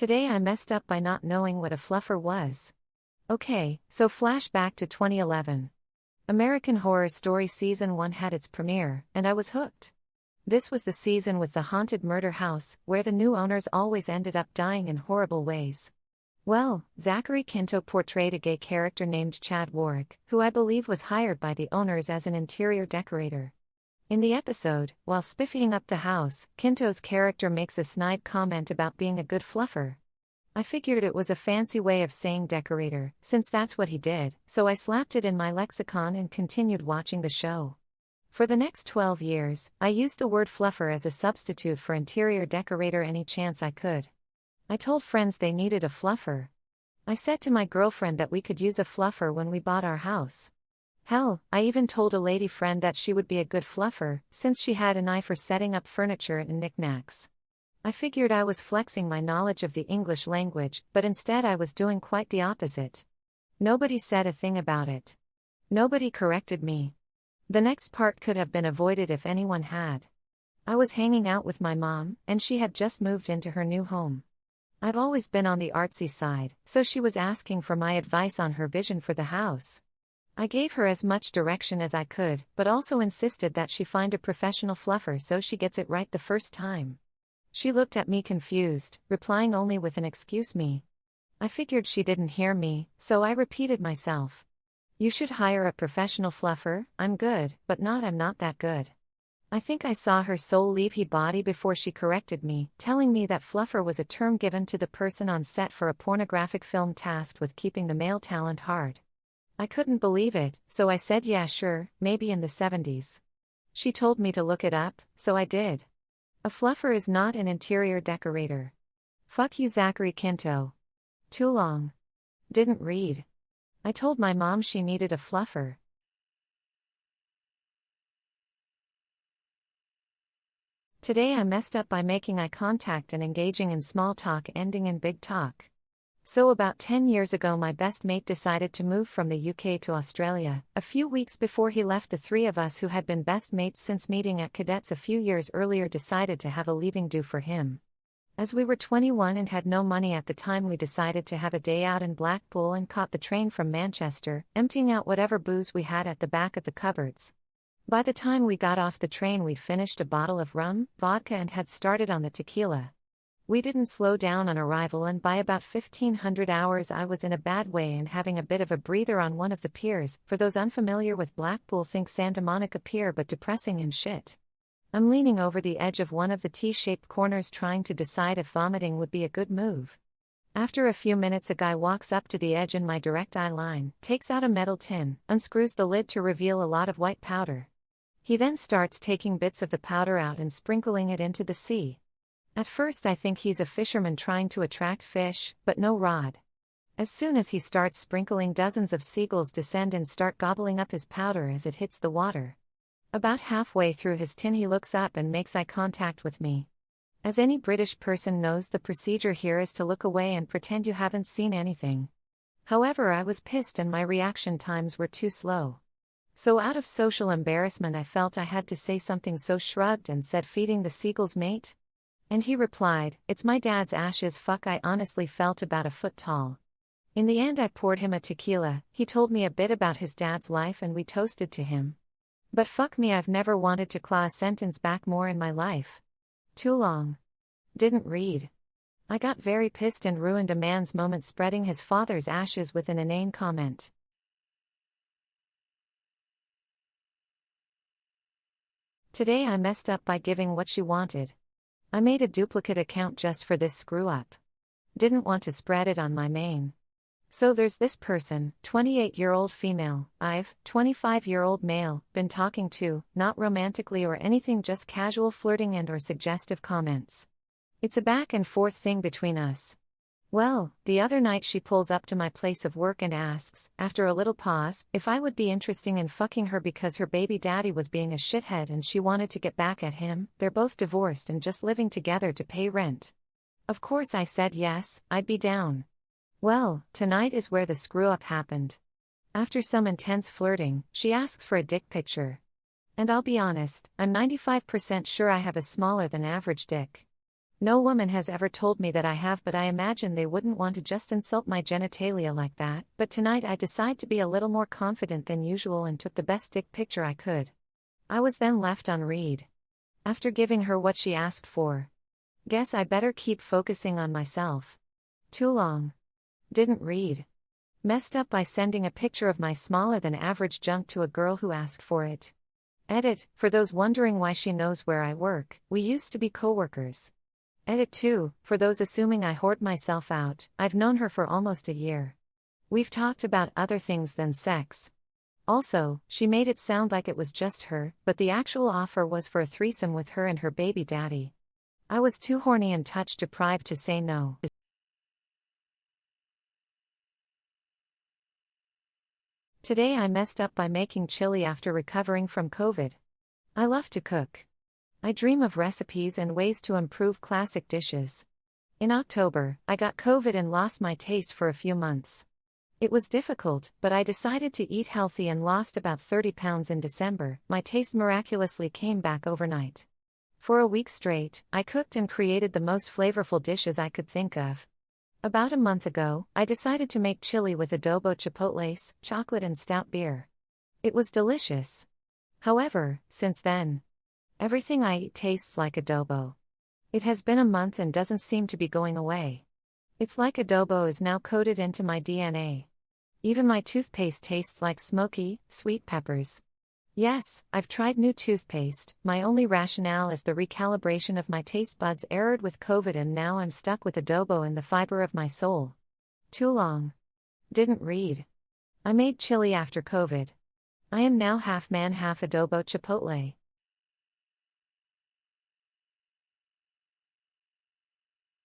Today I messed up by not knowing what a fluffer was. Okay, so flashback to 2011. American Horror Story Season 1 had its premiere, and I was hooked. This was the season with the haunted murder house, where the new owners always ended up dying in horrible ways. Well, Zachary Quinto portrayed a gay character named Chad Warwick, who I believe was hired by the owners as an interior decorator. In the episode, while spiffying up the house, Quinto's character makes a snide comment about being a good fluffer. I figured it was a fancy way of saying decorator, since that's what he did, so I slapped it in my lexicon and continued watching the show. For the next 12 years, I used the word fluffer as a substitute for interior decorator any chance I could. I told friends they needed a fluffer. I said to my girlfriend that we could use a fluffer when we bought our house. Hell, I even told a lady friend that she would be a good fluffer, since she had an eye for setting up furniture and knickknacks. I figured I was flexing my knowledge of the English language, but instead I was doing quite the opposite. Nobody said a thing about it. Nobody corrected me. The next part could have been avoided if anyone had. I was hanging out with my mom, and she had just moved into her new home. I've always been on the artsy side, so she was asking for my advice on her vision for the house. I gave her as much direction as I could, but also insisted that she find a professional fluffer so she gets it right the first time. She looked at me confused, replying only with an "excuse me." I figured she didn't hear me, so I repeated myself. You should hire a professional fluffer. I'm good, but I'm not that good. I think I saw her soul leave her body before she corrected me, telling me that fluffer was a term given to the person on set for a pornographic film tasked with keeping the male talent hard. I couldn't believe it, so I said yeah sure, maybe in the 70s. She told me to look it up, so I did. A fluffer is not an interior decorator. Fuck you Zachary Quinto. Too long. Didn't read. I told my mom she needed a fluffer. Today I messed up by making eye contact and engaging in small talk ending in big talk. So about 10 years ago my best mate decided to move from the UK to Australia. A few weeks before he left, the three of us who had been best mates since meeting at cadets a few years earlier decided to have a leaving do for him. As we were 21 and had no money at the time, we decided to have a day out in Blackpool and caught the train from Manchester, emptying out whatever booze we had at the back of the cupboards. By the time we got off the train we'd finished a bottle of rum, vodka and had started on the tequila. We didn't slow down on arrival, and by about 1500 hours I was in a bad way and having a bit of a breather on one of the piers. For those unfamiliar with Blackpool, think Santa Monica Pier, but depressing and shit. I'm leaning over the edge of one of the T-shaped corners trying to decide if vomiting would be a good move. After a few minutes a guy walks up to the edge in my direct eye line, takes out a metal tin, unscrews the lid to reveal a lot of white powder. He then starts taking bits of the powder out and sprinkling it into the sea. At first I think he's a fisherman trying to attract fish, but no rod. As soon as he starts sprinkling, dozens of seagulls descend and start gobbling up his powder as it hits the water. About halfway through his tin he looks up and makes eye contact with me. As any British person knows, the procedure here is to look away and pretend you haven't seen anything. However, I was pissed and my reaction times were too slow. So out of social embarrassment I felt I had to say something, so shrugged and said, "Feeding the seagulls, mate?" And he replied, "It's my dad's ashes." Fuck, I honestly felt about a foot tall. In the end I poured him a tequila. He told me a bit about his dad's life and we toasted to him. But fuck me, I've never wanted to claw a sentence back more in my life. Too long. Didn't read. I got very pissed and ruined a man's moment spreading his father's ashes with an inane comment. Today I messed up by giving what she wanted. I made a duplicate account just for this screw up. Didn't want to spread it on my main. So there's this person, 28-year-old female, I've, 25-year-old male, been talking to, not romantically or anything, just casual flirting and or suggestive comments. It's a back and forth thing between us. Well, the other night she pulls up to my place of work and asks, after a little pause, if I would be interested in fucking her because her baby daddy was being a shithead and she wanted to get back at him. They're both divorced and just living together to pay rent. Of course I said yes, I'd be down. Well, tonight is where the screw-up happened. After some intense flirting, she asks for a dick picture. And I'll be honest, I'm 95% sure I have a smaller than average dick. No woman has ever told me that I have, but I imagine they wouldn't want to just insult my genitalia like that. But tonight I decide to be a little more confident than usual and took the best dick picture I could. I was then left on read. After giving her what she asked for. Guess I better keep focusing on myself. Too long. Didn't read. Messed up by sending a picture of my smaller than average junk to a girl who asked for it. Edit, for those wondering why she knows where I work, we used to be co-workers. Edit 2, for those assuming I hoard myself out, I've known her for almost a year. We've talked about other things than sex. Also, she made it sound like it was just her, but the actual offer was for a threesome with her and her baby daddy. I was too horny and touch deprived to say no. Today I messed up by making chili after recovering from COVID. I love to cook. I dream of recipes and ways to improve classic dishes. In October, I got COVID and lost my taste for a few months. It was difficult, but I decided to eat healthy and lost about 30 pounds in December. My taste miraculously came back overnight. For a week straight, I cooked and created the most flavorful dishes I could think of. About a month ago, I decided to make chili with adobo chipotles, chocolate and stout beer. It was delicious. However, since then, everything I eat tastes like adobo. It has been a month and doesn't seem to be going away. It's like adobo is now coded into my DNA. Even my toothpaste tastes like smoky, sweet peppers. Yes, I've tried new toothpaste. My only rationale is the recalibration of my taste buds errored with COVID, and now I'm stuck with adobo in the fiber of my soul. Too long. Didn't read. I made chili after COVID. I am now half man, half adobo chipotle.